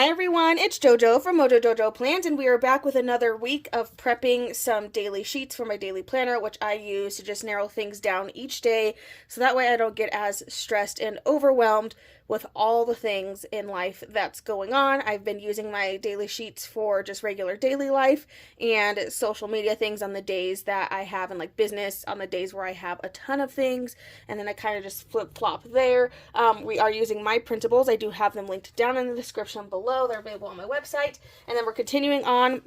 Hi everyone, it's JoJo from Mojo Jojo Plans, and we are back with another week of prepping some daily sheets for my daily planner, which I use to just narrow things down each day so that way I don't get as stressed and overwhelmed with all the things in life that's going on. I've been using my daily sheets for just regular daily life and social media things on the days that I have, and like business on the days where I have a ton of things, and then I kind of just flip flop there. We are using my printables. I do have them linked down in the description below. They're available on my website. And then we're continuing on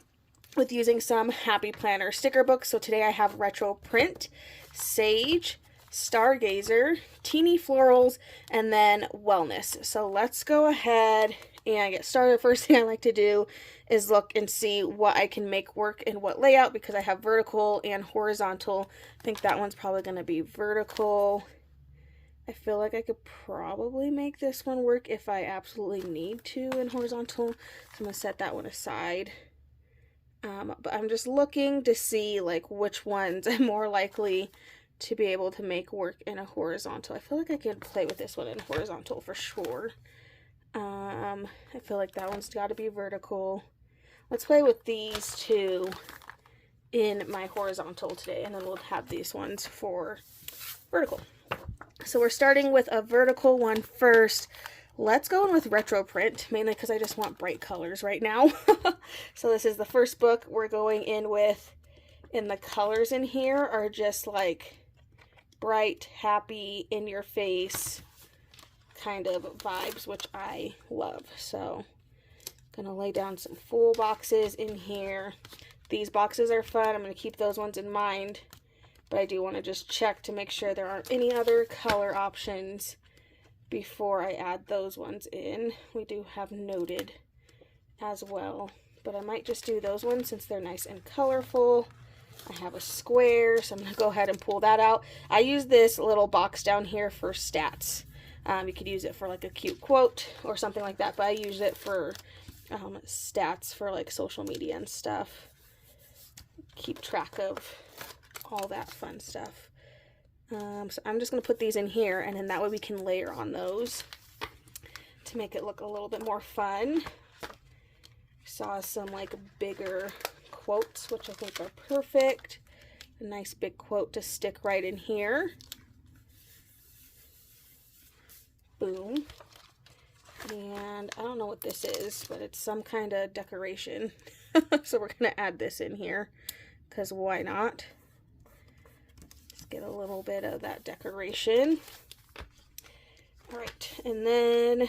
with using some Happy Planner sticker books. So today I have Retro Print, Sage, Stargazer, Teeny Florals, and then Wellness. So let's go ahead and get started. First thing I like to do is look and see what I can make work in what layout, because I have vertical and horizontal. I think that one's probably going to be vertical. I feel like I could probably make this one work if I absolutely need to in horizontal. So I'm going to set that one aside. But I'm just looking to see like which ones I'm more likely to be able to make work in a horizontal. I feel like I could play with this one in horizontal for sure. I feel like that one's got to be vertical. Let's play with these two in my horizontal today, and then we'll have these ones for vertical. So we're starting with a vertical one first. Let's go in with Retro Print, mainly because I just want bright colors right now. So this is the first book we're going in with, and the colors in here are just like bright, happy, in your face kind of vibes, which I love. So I'm gonna lay down some full boxes in here. These boxes are fun. I'm gonna keep those ones in mind, but I do want to just check to make sure there aren't any other color options before I add those ones in. We do have noted as well, but I might just do those ones since they're nice and colorful. I have a square, so I'm going to go ahead and pull that out. I use this little box down here for stats. You could use it for like a cute quote or something like that, but I use it for stats for like social media and stuff. Keep track of all that fun stuff. So I'm just going to put these in here, and then that way we can layer on those to make it look a little bit more fun. Saw some like bigger quotes, which I think are perfect. A nice big quote to stick right in here. Boom. And I don't know what this is, but it's some kind of decoration. So we're going to add this in here, because why not? Get a little bit of that decoration. All right, and then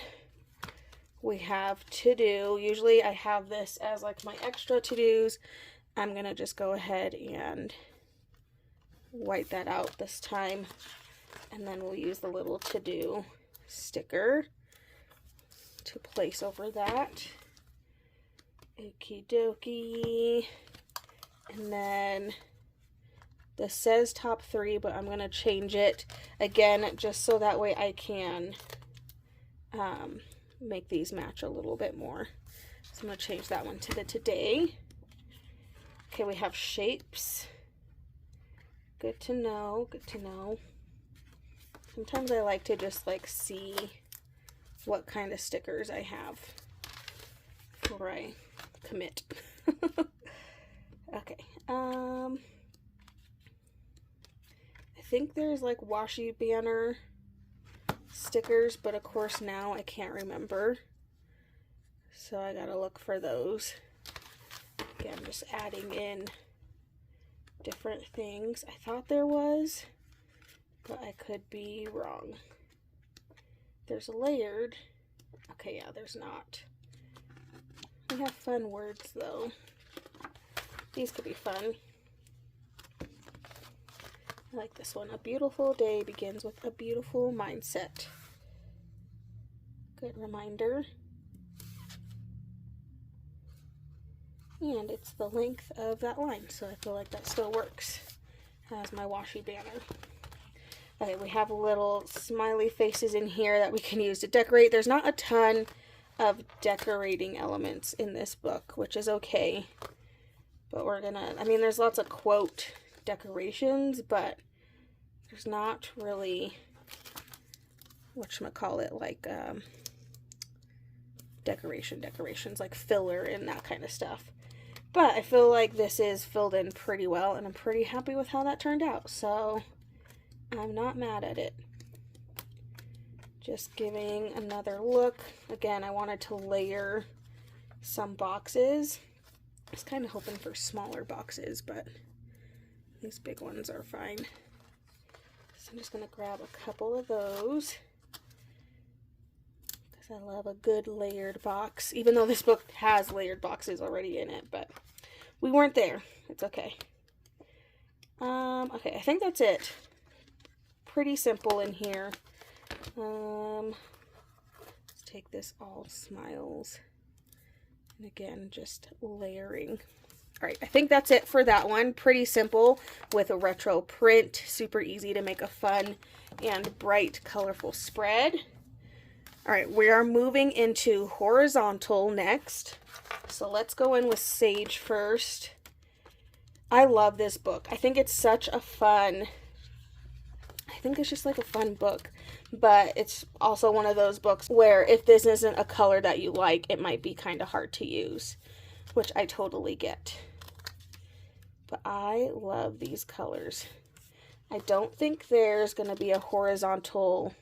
we have to do. Usually I have this as like my extra to-dos. I'm gonna just go ahead and white that out this time, and then we'll use the little to-do sticker to place over that. Okie dokie. And then this says top 3, but I'm going to change it again just so that way I can make these match a little bit more. So I'm going to change that one to the today. Okay, we have shapes. Good to know, good to know. Sometimes I like to just like see what kind of stickers I have before I commit. Okay, I think there's like washi banner stickers, but of course now I can't remember, so I gotta look for those. Again, I'm just adding in different things. I thought there was, but I could be wrong. There's layered. Okay, yeah, there's not. We have fun words though. These could be fun. I like this one. A beautiful day begins with a beautiful mindset. Good reminder. And it's the length of that line, so I feel like that still works as my washi banner. Okay, we have little smiley faces in here that we can use to decorate. There's not a ton of decorating elements in this book, which is okay. But we're gonna, I mean, there's lots of quote decorations, but there's not really, whatchamacallit, like decorations like filler and that kind of stuff. But I feel like this is filled in pretty well, and I'm pretty happy with how that turned out, so I'm not mad at it. Just giving another look. Again, I wanted to layer some boxes. I was kind of hoping for smaller boxes, but these big ones are fine. So I'm just going to grab a couple of those, because I love a good layered box, even though this book has layered boxes already in it, but we weren't there. It's okay. Okay, I think that's it. Pretty simple in here. Let's take this All Smiles, and again, just layering. All right, I think that's it for that one. Pretty simple with a retro print. Super easy to make a fun and bright, colorful spread. All right, we are moving into horizontal next. So let's go in with Sage first. I love this book. I think it's such a fun, I think it's just like a fun book, but it's also one of those books where if this isn't a color that you like, it might be kind of hard to use, which I totally get. But I love these colors. I don't think there's going to be a horizontal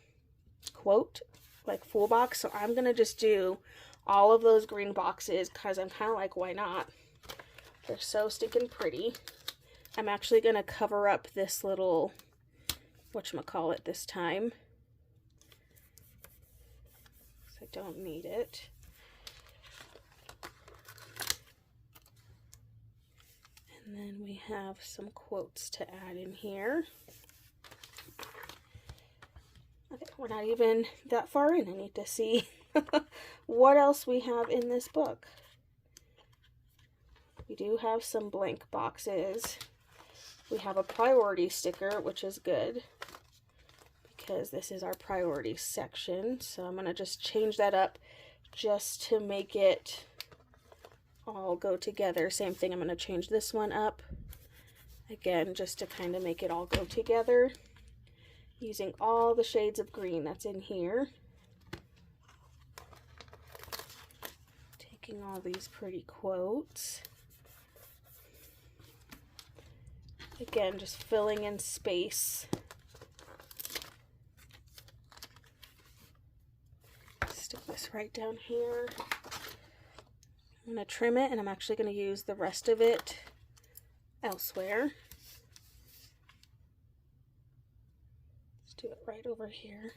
quote like full box, so I'm going to just do all of those green boxes because I'm kind of like, why not? They're so stinking pretty. I'm actually going to cover up this little whatchamacallit this time, so I don't need it. And then we have some quotes to add in here. Okay, we're not even that far in. I need to see what else we have in this book. We do have some blank boxes. We have a priority sticker, which is good because this is our priority section. So I'm going to just change that up just to make it all go together. Same thing, I'm going to change this one up again just to kind of make it all go together, using all the shades of green that's in here. Taking all these pretty quotes. Again, just filling in space. Stick this right down here. I'm going to trim it, and I'm actually going to use the rest of it elsewhere. Let's do it right over here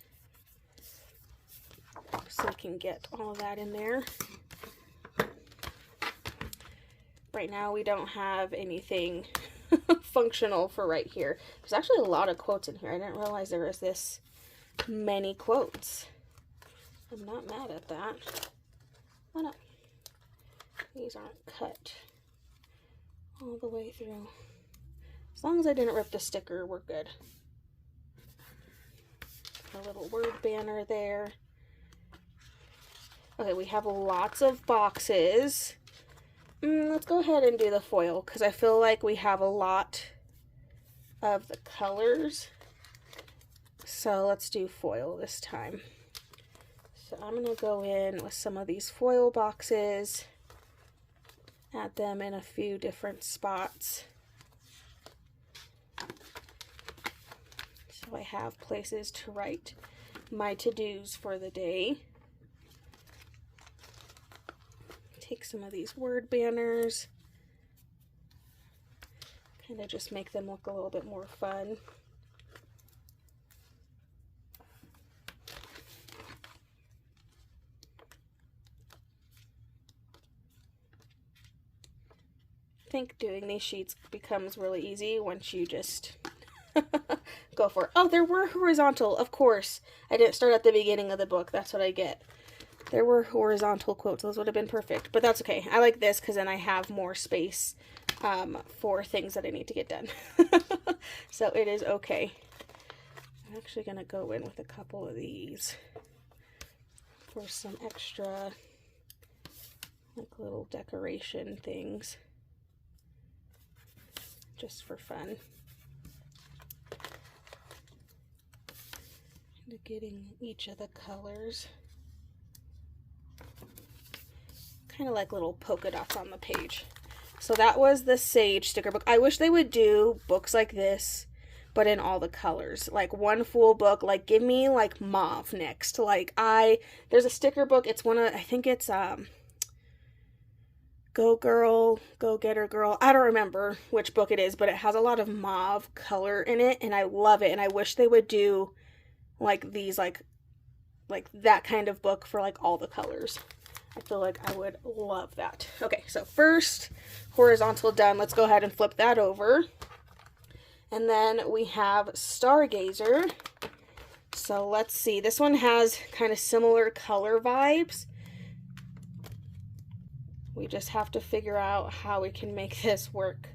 so we can get all of that in there. Right now we don't have anything functional for right here. There's actually a lot of quotes in here. I didn't realize there was this many quotes. I'm not mad at that. Oh no, these aren't cut all the way through. As long as I didn't rip the sticker, we're good. A little word banner there. Okay, we have lots of boxes. Let's go ahead and do the foil because I feel like we have a lot of the colors. So let's do foil this time. So I'm going to go in with some of these foil boxes, add them in a few different spots, so I have places to write my to-dos for the day. Take some of these word banners, kind of just make them look a little bit more fun. I think doing these sheets becomes really easy once you just go for it. Oh, there were horizontal, of course. I didn't start at the beginning of the book. That's what I get. There were horizontal quotes. Those would have been perfect, but that's okay. I like this because then I have more space for things that I need to get done. So it is okay. I'm actually going to go in with a couple of these for some extra like little decoration things, just for fun. And getting each of the colors. kind of like little polka dots on the page. So that was the Sage sticker book. I wish they would do books like this, but in all the colors. Like one full book, like give me like mauve next. Like there's a sticker book. It's one of, I think it's Go Girl, Go Getter Girl. I don't remember which book it is, but it has a lot of mauve color in it, and I love it. And I wish they would do like these, like that kind of book for like all the colors. I feel like I would love that. Okay, so first horizontal done. Let's go ahead and flip that over. And then we have Stargazer. So let's see. This one has kind of similar color vibes. We just have to figure out how we can make this work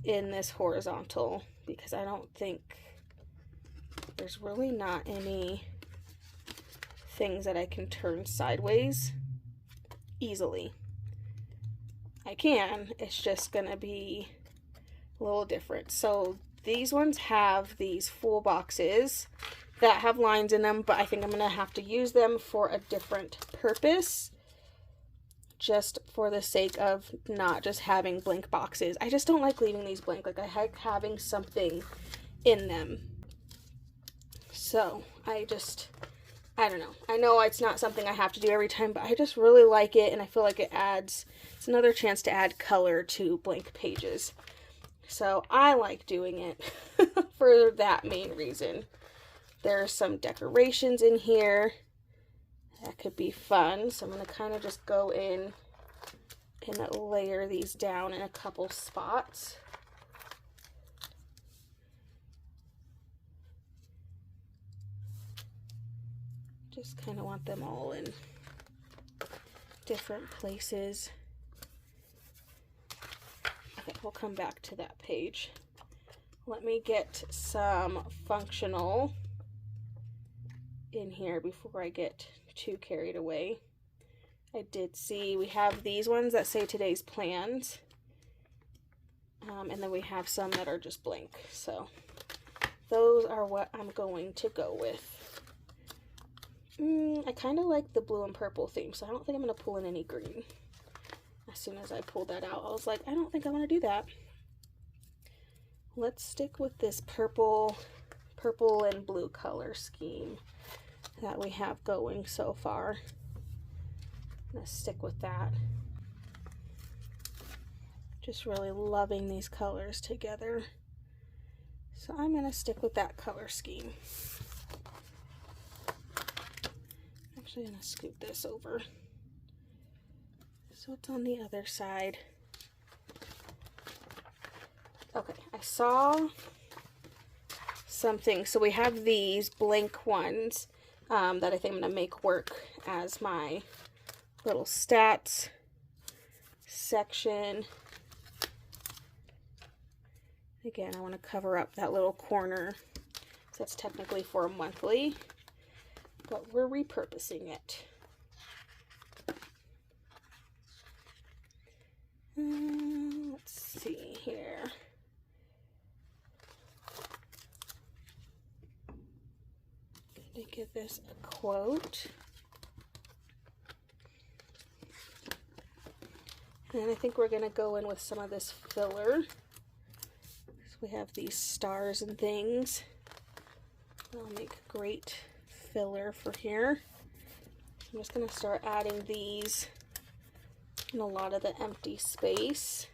in this horizontal, because I don't think there's really not any things that I can turn sideways easily. I can, it's just gonna be a little different. So these ones have these full boxes that have lines in them, but I think I'm gonna have to use them for a different purpose, just for the sake of not just having blank boxes. I just don't like leaving these blank. Like, I like having something in them. So I don't know. I know it's not something I have to do every time, but I just really like it, and I feel like it's another chance to add color to blank pages. So I like doing it for that main reason. There's some decorations in here. That could be fun. So I'm going to kind of just go in and layer these down in a couple spots. Just kind of want them all in different places. Okay, we'll come back to that page. Let me get some functional in here before I get too carried away. I did see we have these ones that say today's plans, and then we have some that are just blank. So those are what I'm going to go with. I kind of like the blue and purple theme, so I don't think I'm going to pull in any green. As soon as I pulled that out, I was like, I don't think I want to do that. Let's stick with this purple and blue color scheme that we have going so far. I'm going to stick with that. Just really loving these colors together. So I'm going to stick with that color scheme. I'm going to scoot this over so it's on the other side. Okay, I saw something. So we have these blank ones that I think I'm going to make work as my little stats section. Again, I want to cover up that little corner. So that's technically for a monthly, but we're repurposing it. Let's see here. Going to give this a quote. And I think we're going to go in with some of this filler. So we have these stars and things. That'll make great filler for here. I'm just going to start adding these in a lot of the empty space.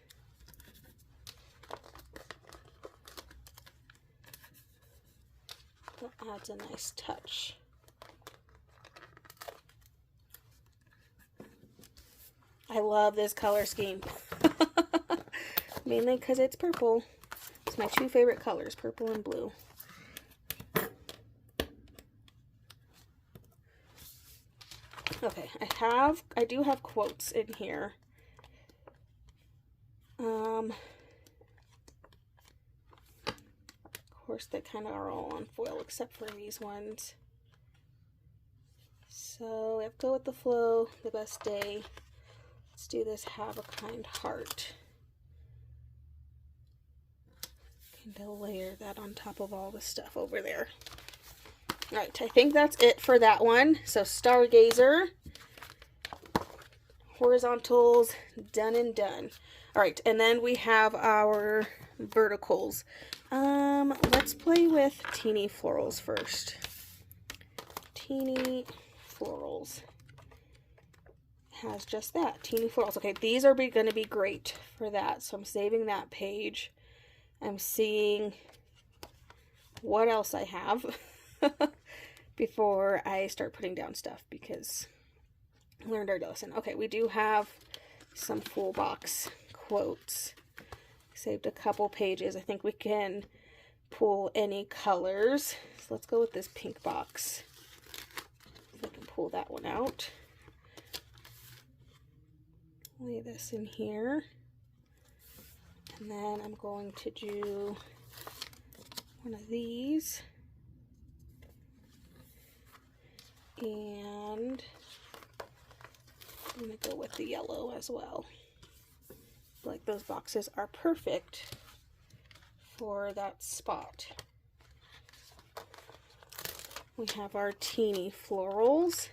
That adds a nice touch. I love this color scheme. Mainly because it's purple. It's my two favorite colors, purple and blue. Okay, I do have quotes in here. Of course, they kind of are all on foil except for these ones. So we have to go with the flow, the best day. Let's do this, have a kind heart. Kind of layer that on top of all the stuff over there. Alright, I think that's it for that one. So Stargazer, horizontals done and done. All right, and then we have our verticals. Let's play with Teeny Florals first. Teeny Florals has just that, Teeny Florals. Okay, these are going to be great for that, so I'm saving that page. I'm seeing what else I have before I start putting down stuff, because I learned our lesson. Okay, we do have some full box quotes. Saved a couple pages. I think we can pull any colors. So let's go with this pink box. If I can pull that one out. Lay this in here. And then I'm going to do one of these. And I'm going to go with the yellow as well. Like, those boxes are perfect for that spot. We have our Teeny Florals.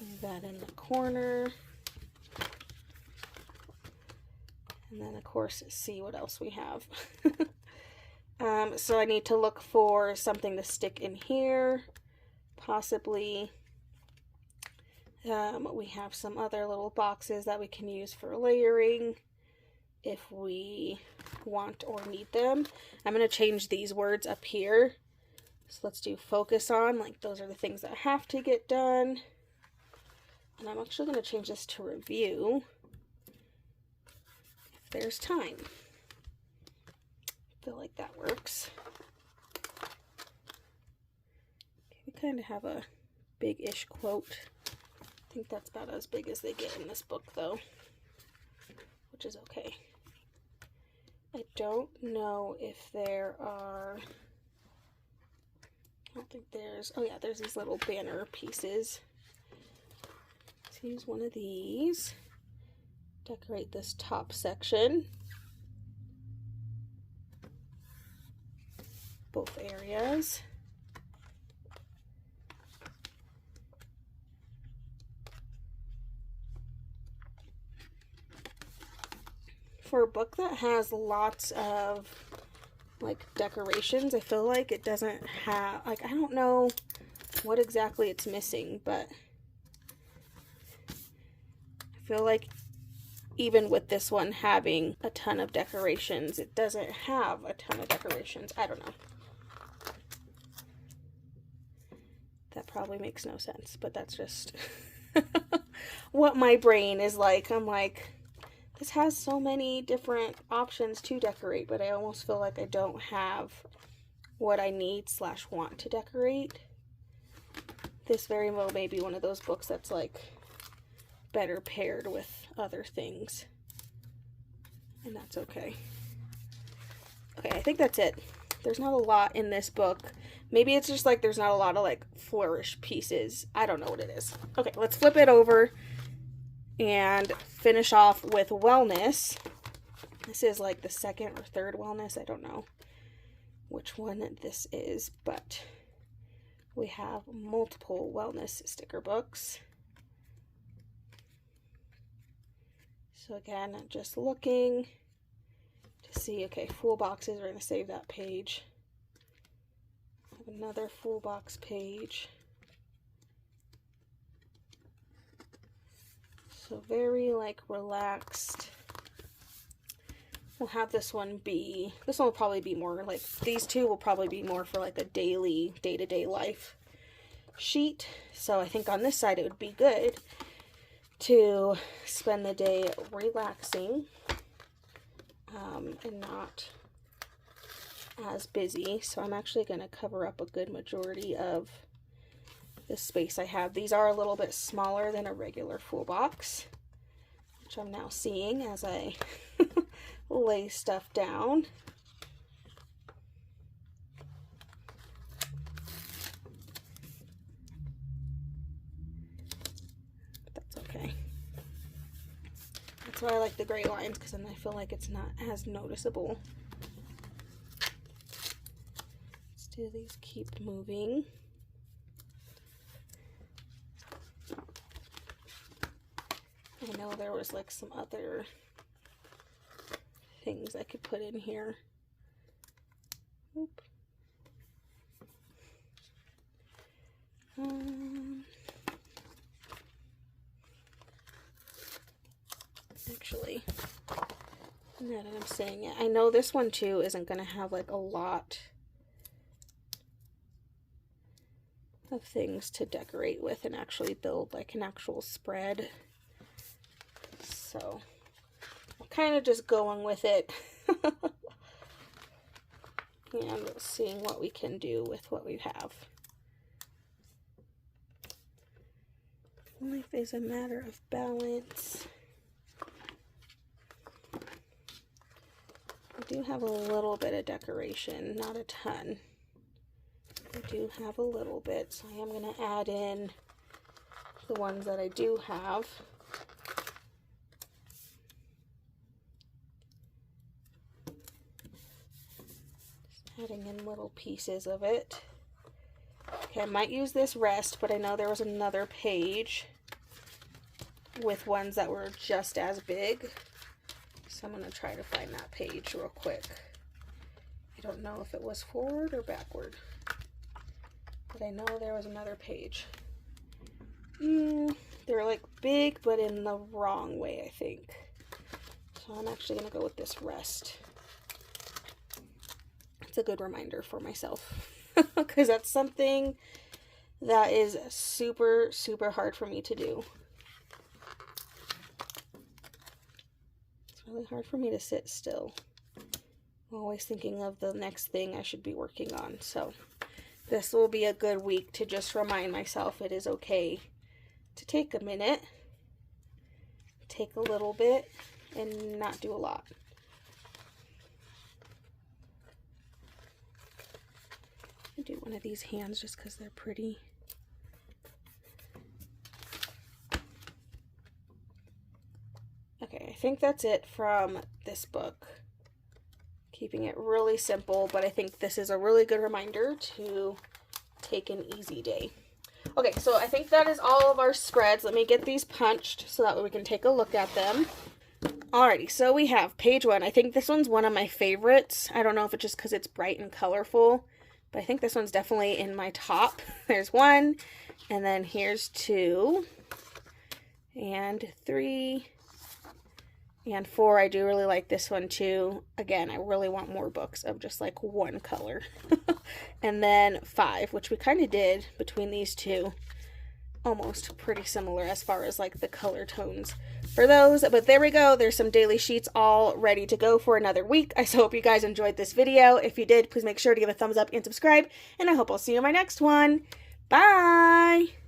Leave that in the corner. And then, of course, see what else we have. So I need to look for something to stick in here, possibly. We have some other little boxes that we can use for layering if we want or need them. I'm going to change these words up here. So let's do focus on, like, those are the things that have to get done. And I'm actually going to change this to review if there's time. I feel like that works. Okay, we kind of have a big-ish quote. I think that's about as big as they get in this book, though, which is okay. I don't know if there are, I don't think there's, oh yeah, there's these little banner pieces. Let's use one of these. Decorate this top section. Both areas. For a book that has lots of, like, decorations, I feel like it doesn't have, like, I don't know what exactly it's missing, but I feel like even with this one having a ton of decorations, it doesn't have a ton of decorations. I don't know. That probably makes no sense, but that's just what my brain is like. I'm like, this has so many different options to decorate, but I almost feel like I don't have what I need / want to decorate. This very well may be one of those books that's like better paired with other things, and that's okay. Okay, I think that's it. There's not a lot in this book. Maybe it's just like there's not a lot of like flourish pieces. I don't know what it is. Okay, let's flip it over and finish off with wellness. This is like the second or third wellness. I don't know which one this is, but we have multiple wellness sticker books. So again, just looking to see, okay, full boxes, we're going to save that page. Have another full box page. So very like relaxed. We'll have this one will probably be more like, these two will probably be more for like a daily, day-to-day life sheet. So I think on this side it would be good to spend the day relaxing and not as busy. So I'm actually going to cover up a good majority of the space I have. These are a little bit smaller than a regular full box, which I'm now seeing as I lay stuff down. But that's okay. That's why I like the gray lines, because then I feel like it's not as noticeable. Let's do these keep moving. know there was like some other things I could put in here. Oop. Actually, now that I'm saying it, I know this one too isn't going to have like a lot of things to decorate with and actually build like an actual spread. So I'm kind of just going with it and seeing what we can do with what we have. Life is a matter of balance. I do have a little bit of decoration, not a ton. I do have a little bit, so I am going to add in the ones that I do have. Just adding in little pieces of it. Okay, I might use this rest, but I know there was another page with ones that were just as big. So I'm going to try to find that page real quick. I don't know if it was forward or backward, but I know there was another page. They're like big, but in the wrong way, I think. So I'm actually going to go with this rest. It's a good reminder for myself because that's something that is super, super hard for me to do. It's really hard for me to sit still. I'm always thinking of the next thing I should be working on. So this will be a good week to just remind myself it is okay to take a minute, take a little bit, and not do a lot. I'll do one of these hands just because they're pretty. Okay, I think that's it from this book. Keeping it really simple, but I think this is a really good reminder to take an easy day. Okay, so I think that is all of our spreads. Let me get these punched so that way we can take a look at them. Alrighty, so we have page 1. I think this one's one of my favorites. I don't know if it's just because it's bright and colorful, but I think this one's definitely in my top. There's 1, and then here's 2, and 3, and 4. I do really like this one too. Again, I really want more books of just like one color. And then 5, which we kind of did between these two. Almost pretty similar as far as like the color tones for those. But there we go. There's some daily sheets all ready to go for another week. I hope you guys enjoyed this video. If you did, please make sure to give a thumbs up and subscribe. And I hope I'll see you in my next one. Bye!